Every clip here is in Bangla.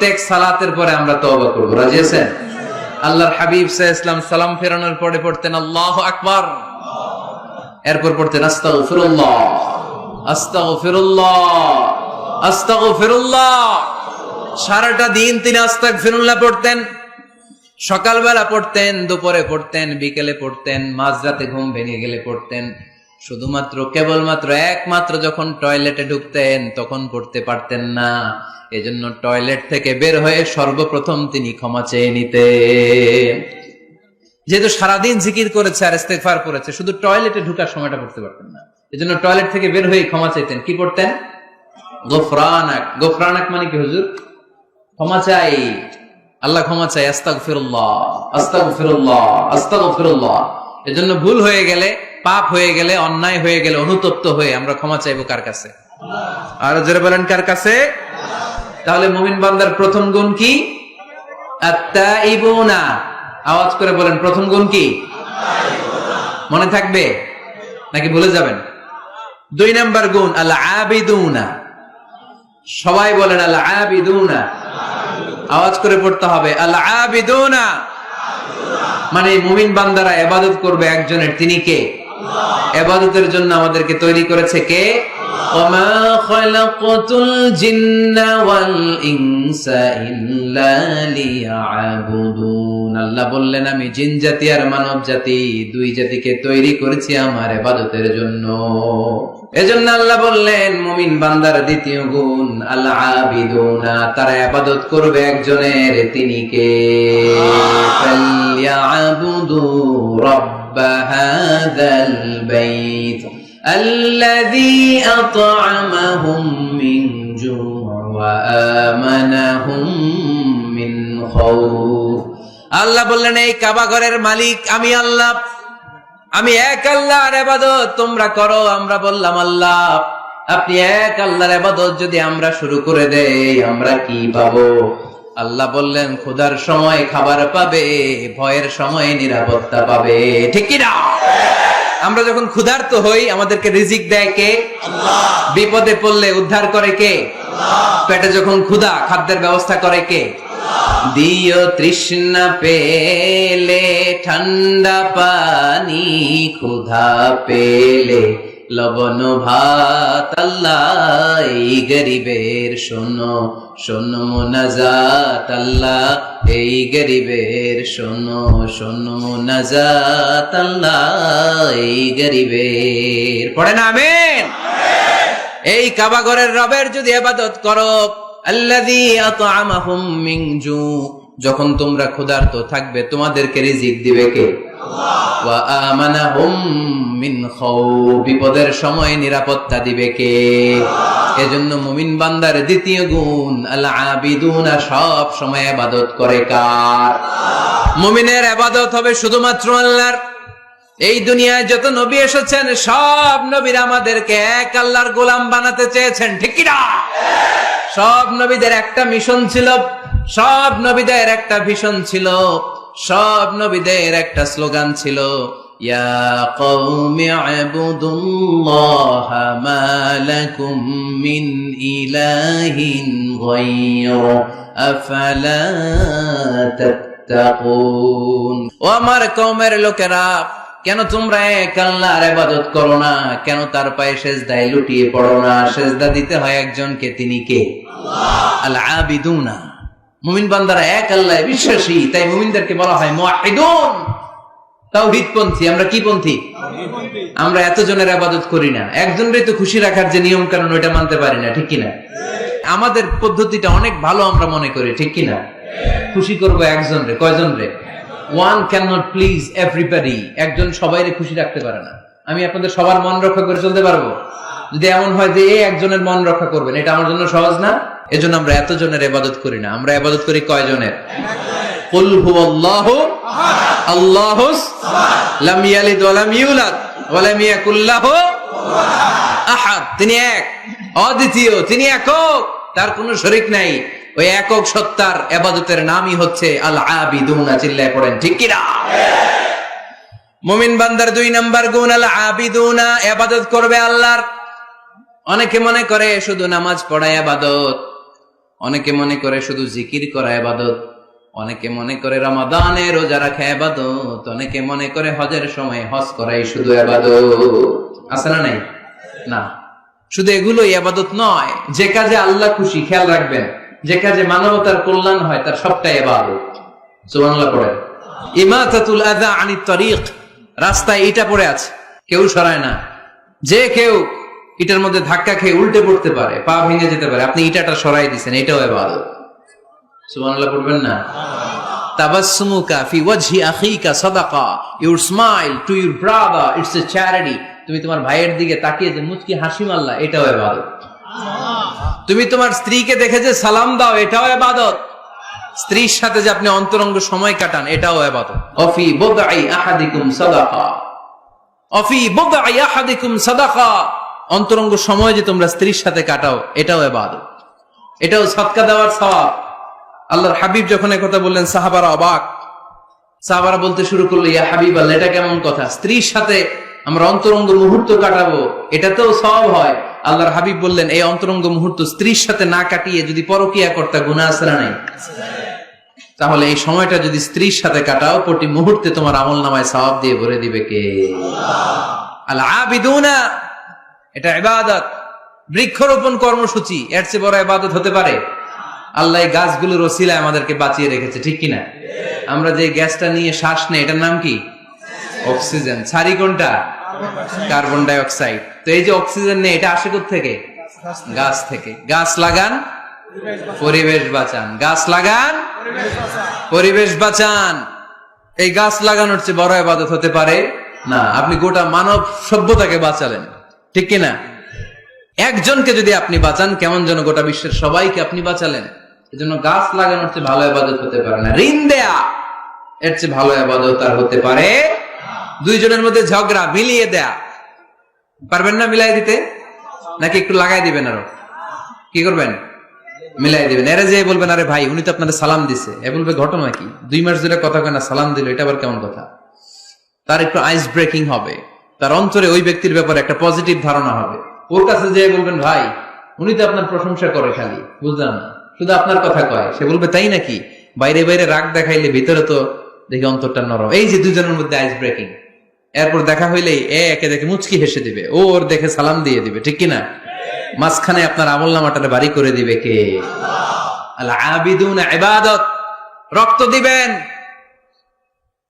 প্রত্যেক সালাতের পরে আমরা তওবা করব। রাজি আছেন? আল্লাহর হাবিব সাল্লাল্লাহু আলাইহি ওয়াসাল্লাম সালাম ফেরানোর পরে পড়তেন আল্লাহু আকবার, এরপর পড়তেন আস্তাগফিরুল্লাহ আস্তাগফিরুল্লাহ আস্তাগফিরুল্লাহ। সারাটা দিন তিনি আস্তাগফিরুল্লাহ পড়তেন। সকালবেলা পড়তেন, দুপুরে পড়তেন, বিকেলে পড়তেন, মাঝরাতে ঘুম ভেঙে গেলে পড়তেন। শুধুমাত্র কেবলমাত্র একমাত্র যখন টয়লেটে ঢুকতেন তখন পড়তে পারতেন না, এজন্য টয়লেট থেকে বের হয়ে সর্বপ্রথম তিনি ক্ষমা চেয়ে নিতেন। যেহেতু সারাদিন জিকির করেছে আর ইস্তেগফার করেছে, শুধু টয়লেটে ঢুকার সময়টা পড়তে পারতেন না, এজন্য টয়লেট থেকে বের হয়ে ক্ষমা চাইতেন। কি পড়তেন? গফরানাক। গফরানাক মানে কি হুজুর? ক্ষমা চাই, আল্লাহ ক্ষমা চাই, আস্তাগফিরুল্লাহ আস্তাগফিরুল্লাহ আস্তাগফিরুল্লাহ। এজন্য ভুল হয়ে গেলে, পাপ হয়ে গেলে, অন্যায় হয়ে গেলে, অনুতপ্ত হয়ে আমরা ক্ষমা চাইবো কার কাছে? আর জোরে বলেন কার কাছে? তাহলে মুমিন বান্দার প্রথম গুণ কি? আত-তাইবুনা। আওয়াজ করে বলেন, প্রথম গুণ কি? মনে থাকবে নাকি ভুলে যাবেন? 2 নাম্বার গুণ আল আবিদুনা। সবাই বলেন আল আবিদুনা। আওয়াজ করে পড়তে হবে আল আবিদুনা। মানে মুমিন বান্দারা ইবাদত করবে একজনের, তিনি কে? ইবাদতের জন্য আমাদেরকে তৈরি করেছে কে? ওমা খালাকাতুল জিন্না ওয়াল ইনসা ইল্লা লিয়াবুদুন। আল্লাহ বললেন, আমি জিন জাতি আর মানব জাতি, 2 জাতিকে তৈরি করেছি আমার ইবাদতের জন্য। এজন্য আল্লাহ বললেন মুমিন বান্দার দ্বিতীয় গুণ আল আবিদুনা, তারা ইবাদত করবে একজনের, তিনি কে? ফালইয়াবুদু রাব্ব হাযাল বাইত আল্লাযী আত'আমাহুম মিন জু' ওয়া আমানাহুম মিন খাউফ। আল্লাহ বললেন, এই কাবা ঘরের মালিক আমি আল্লাহ, আমি এক আল্লাহর ইবাদত তোমরা করো। আমরা বললাম, আল্লাহ আপনি এক আল্লাহর ইবাদত যদি আমরা শুরু করে দেই আমরা কি পাবো? আল্লাহ বললেন, ক্ষুধার সময় খাবার পাবে, ভয়ের সময় নিরাপত্তা পাবে। ঠিক কি না? আমরা যখন ক্ষুধার্ত হই আমাদেরকে রিজিক দেয় কে? আল্লাহ। বিপদে পড়লে উদ্ধার করে কে? আল্লাহ। পেটে যখন ক্ষুধা, খাদ্যের ব্যবস্থা করে কে? আল্লাহ। দিও তৃষ্ণা পেলে ঠান্ডা পানি, ক্ষুধা পেলে লবণ ভাত। আল্লাহ এই গরিবের শোনো শোনো মুনাজাত, আল্লাহ এই গরিবের শোনো শোনো মুনাজাত, আল্লাহ এই গরিবের। পড়েন আমিন। এই কাবা ঘরের রবের যদি ইবাদত করো, আল্লাযী আত'আমাহুম মিন জু', যখন তোমরা ক্ষুধার্ত থাকবে তোমাদেরকে রিজিক দিবে কে? আল্লাহ। ওয়া আমানাহুম মিন খাউফ, বিপদের সময় নিরাপত্তা দিবে কে? আল্লাহ। এজন্য মুমিন বান্দার দ্বিতীয় গুণ আল আবিদুনা, সব সময় ইবাদত করে কার? আল্লাহ। মুমিনের ইবাদত হবে শুধুমাত্র আল্লাহর। এই দুনিয়ায় যত নবী এসেছেন সব নবীরা আমাদেরকে এক আল্লাহর গোলাম বানাতে চেয়েছেন। ঠিক কি না? সব নবীদের একটা মিশন ছিল, সব নবীদের একটা ভিশন ছিল, সব নবীদের একটা স্লোগান ছিল, ইয়া কওমি ইবুদুল্লাহা মা লাকুম মিন ইলাহিন গায়রু আফালা তাত্তাকুন। ও আমার কওমের লোকেরা, কেন তোমরা এক আল্লাহর ইবাদত করো না? কেন তার পায়ে সেজদায় লুটিয়ে পড়ো না? সেজদা দিতে হয় একজনকে, তিনি কে? আল্লাহ। আল আবিদুনা, মুমিন বান্দারা এক আল্লাহে বিশ্বাসী, তাই মুমিনদেরকে বলা হয় মুওয়াহিদুন, তাওহীদপন্থী। আমরা কি পন্থী? আমরা এতজনের ইবাদত করি না, একজনেরই তো খুশি রাখার যে নিয়ম কানুন ওইটা মানতে পারি না। ঠিক কি না? আমাদের পদ্ধতিটা অনেক ভালো আমরা মনে করি। ঠিক কি না? খুশি করব একজনরে, কয়জনরে? One cannot please everybody. একজন সবাইরে খুশি রাখতে পারে না। আমি আপনাদের সবার মন রক্ষা করে চলতে পারবো? যদি এমন হয় যে এই একজনের মন রক্ষা করবেন, এটা আমার জন্য সহজ না। এজন্য আমরা এতজনের ইবাদত করি না, আমরা ইবাদত করি কয়জনের? কুল হুয়াল্লাহু আহাদ আল্লাহুস সামাদ লাম ইয়ালিদ ওয়া লাম ইউলাদ ওয়া লাম ইয়াকুল লাহু আহাদ। তিনি এক, অদ্বিতীয়, তিনি একক, তার কোনো শরীক নাই। ওই একক সত্তার ইবাদতের নামই হচ্ছে আল আবিদুনা। চিল্লায় পড়েন ঠিক কি না? মুমিন বান্দার 2 নাম্বার গুণ আল আবিদুনা, ইবাদত করবে আল্লাহর। অনেকে মনে করে শুধু নামাজ পড়া ইবাদত, অনেকে মনে করে শুধু জিকির করা ইবাদত, অনেকে মনে করে রমাদানে রোজা রাখা ইবাদত, অনেকে মনে করে হজের সময় হজ করাই শুধু ইবাদত। আছে না নাই? না, শুধু এগুলো ইবাদত নয়। যে কাজে আল্লাহ খুশি, খেয়াল রাখবেন, যে কাজে মানবতার কল্যাণ হয় তার সবটাই ইবাদত। সুবহানাল্লাহ পড়েন। ইমাতাতুল আযা আনিত তারিক, রাস্তায় ইটা পড়ে আছে, কেউ সরায় না, যে কেউ ইটার মধ্যে ধাক্কা খেয়ে উল্টে পড়তে পারে, পা ভেঙে যেতে পারে, আপনি ইটাটা সরাই দিয়েছেন, এটাও ইবাদত। সুবহানাল্লাহ পড়বেন না? তাবাসসুমুকা ফি ওয়াজহি আখিকা সাদাকা, your smile to your brother it's a charity. তুমি তোমার ভাইয়ের দিকে তাকিয়ে যে মুচকি হাসি মারলা, এটাও ইবাদত। তুমি তোমার স্ত্রীকে দেখে যে সালাম দাও, এটাও ইবাদত। স্ত্রীর সাথে যে আপনি অন্তরঙ্গ সময় কাটান, এটাও ইবাদত। অফি বুদআই আহাদিকুম সাদাকা, অফি বুদআই আহাদিকুম সাদাকা, অন্তরঙ্গ সময় যে তোমরা স্ত্রীর সাথে কাটাও, এটাও ইবাদত, এটাও সদকা দেওয়ার সওয়াব। আল্লাহর হাবিব যখন এই কথা বললেন, সাহাবারা অবাক। সাহাবারা বলতে শুরু করলো, ইয়া হাবিবাল্লাহ, এটা কেমন কথা? স্ত্রীর সাথে আমরা অন্তরঙ্গ মুহূর্ত কাটাবো, এটাতেও সওয়াব হয়? আল্লাহর হাবিব বললেন, এই অন্তরঙ্গ মুহূর্ত স্ত্রীর সাথে না কাটিয়ে যদি পরকিয়া করতে, গুনাহ আছে না নাই? তাহলে এই সময়টা যদি স্ত্রীর সাথে কাটাও, প্রতি মুহূর্তে তোমার আমলনামায় সওয়াব দিয়ে ভরে দিবে কে? আল আবিদুনা, এটা ইবাদত। বৃক্ষরোপণ কর্মসূচি, এর চেয়ে বড় ইবাদত হতে পারে? আল্লাহ এই গাছগুলোর ওসিলায় আমাদেরকে বাঁচিয়ে রেখেছে, ঠিক কিনা? আমরা যে গ্যাসটা নিয়ে শ্বাস নেই, এটার নাম কি? অক্সিজেন। ছাড়ি কোনটা? Carbon die oxide. তো এই যে অক্সিজেন নেই, এটা আসে কোত্থেকে? গাছ থেকে। গাছ লাগান, পরিবেশ বাঁচান। গাছ লাগান, পরিবেশ বাঁচান। এই গাছ লাগানোর চেয়ে বড় ইবাদত হতে পারে না। আপনি গোটা মানব সভ্যতাকে বাঁচালেন, ঠিক কিনা? একজনকে যদি আপনি বাঁচান, কেমন যেন গোটা বিশ্বের সবাইকে আপনি বাঁচালেন। এজন্য গাছ লাগানোর চেয়ে ভালো ইবাদত হতে পারে না। ঋণ দেয়া, এর চেয়ে ভালো ইবাদত আর হতে পারে? দুইজনের মধ্যে ঝগড়া, মিলিয়ে দেয়া, পারবেন না মিলাই দিতে? নাকি একটু লাগাই দিবেন? আরো কি করবেন? মিলাই দিবেন। এরা যে বলবেন, আরে ভাই, উনি তো আপনাদের সালাম দিছে, এ বলবে ঘটনা কি? 2 মাস ধরে কথা কয় না, সালাম দিল, এটা আবার কেমন কথা? তার একটু আইস ব্রেকিং হবে, তার অন্তরে ওই ব্যক্তির ব্যাপারে একটা পজিটিভ ধারণা হবে। ওর কাছে যে বলবেন, ভাই, উনি তো আপনার প্রশংসা করে খালি, বুঝলাম না, শুধু আপনার কথা কয়। সে বলবে, তাই নাকি? বাইরে বাইরে রাগ দেখাইলে ভিতরে তো দেখি অন্তরটা নরম। এই যে দুজনের মধ্যে আইস ব্রেকিং। এরপর দেখা হইলেই একে দেখে মুচকি হেসে দিবে, ও ওর দেখে সালাম দিয়ে দিবে, ঠিক কিনা? মাঝখানে আপনার আমলনামাটা বাড়ি করে দিবে কে? আল আবিদুনা ইবাদত। রক্ত দিবেন,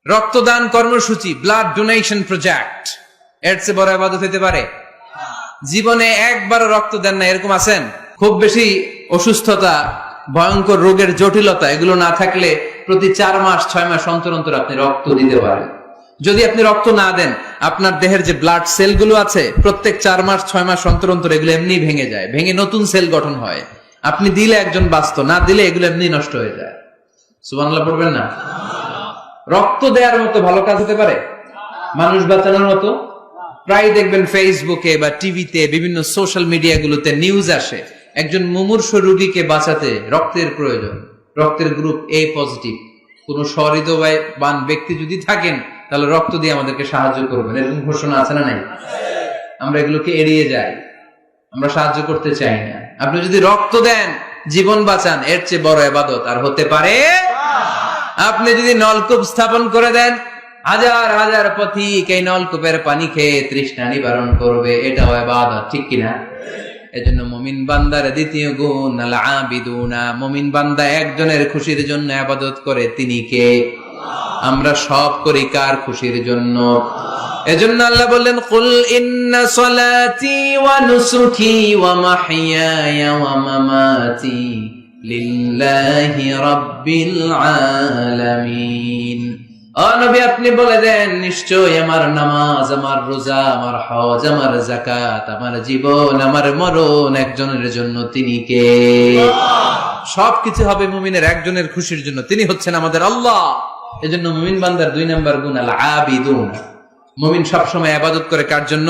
রক্তদান কর্মসূচি, ব্লাড ডোনেশন প্রজেক্ট, এর চেয়ে বড় ইবাদত হতে পারে? জীবনে একবারও রক্ত দেন না, এরকম আছেন? খুব বেশি অসুস্থতা, ভয়ঙ্কর রোগের জটিলতা, এগুলো না থাকলে প্রতি 4 মাস 6 মাস অন্তর অন্তর আপনি রক্ত দিতে পারেন। যদি আপনি রক্ত না দেন, আপনার দেহের যে ব্লাড সেল গুলো আছে, প্রত্যেক 4 মাস 6 মাস অন্তর অন্তর এগুলো এমনি ভেঙে যায়, ভেঙে নতুন সেল গঠন হয়। আপনি দিলে একজন বাঁচত, না দিলে এগুলো এমনি নষ্ট হয়ে যায়। সুবহানাল্লাহ পড়বেন না? রক্ত দেওয়ার মতো ভালো কাজ হতে পারে? মানুষ বাঁচানোর মতো? প্রায় দেখবেন ফেসবুকে বা টিভিতে, বিভিন্ন সোশ্যাল মিডিয়া গুলোতে নিউজ আসে, একজন মুমূর্ষু রোগীকে বাঁচাতে রক্তের প্রয়োজন, রক্তের গ্রুপ এ পজিটিভ। কোন সহৃদয়বান ব্যক্তি যদি থাকেন, তাহলে রক্ত দিয়ে আমাদেরকে সাহায্য করবেন, এরকম ঘোষণা আছে না নাই? আমরা এগুলোকে এড়িয়ে যাই, আমরা সাহায্য করতে চাই না। আপনি যদি রক্ত দেন, জীবন বাঁচান, এর চেয়ে বড় ইবাদত আর হতে পারে? আপনি যদি নলকূপ স্থাপন করে দেন, হাজার হাজার পথিক এই নলকূপের পানি খেয়ে তৃষ্ণা নিবারণ করবে, এটাও ইবাদত, ঠিক কিনা? এজন্য মুমিন বান্দার দ্বিতীয় গুণ আল আবিদুনা। মুমিন বান্দা একজনের খুশির জন্য ইবাদত করে, তিনি কে? আমরা সব করি কার খুশির জন্য? এজন্য আল্লাহ বললেন, কুল ইন্না সলাতি ওয়া নুসুকি ওয়া মাহইয়ায়া ওয়া মামাতি লিল্লাহি রাব্বিল আলামিন। ও নবী, আপনি বলে দেন, নিশ্চয় আমার নামাজ, আমার রোজা, আমার হজ, আমার যাকাত, আমার জীবন, আমার মরণ একজনের জন্য, তিনি কে? সবকিছু হবে মুমিনের একজনের খুশির জন্য, তিনি হচ্ছেন আমাদের আল্লাহ। এজন্য মুমিন বান্দার 2 নম্বর গুণ আল আবিদুন। মুমিন সবসময় ইবাদত করে কার জন্য?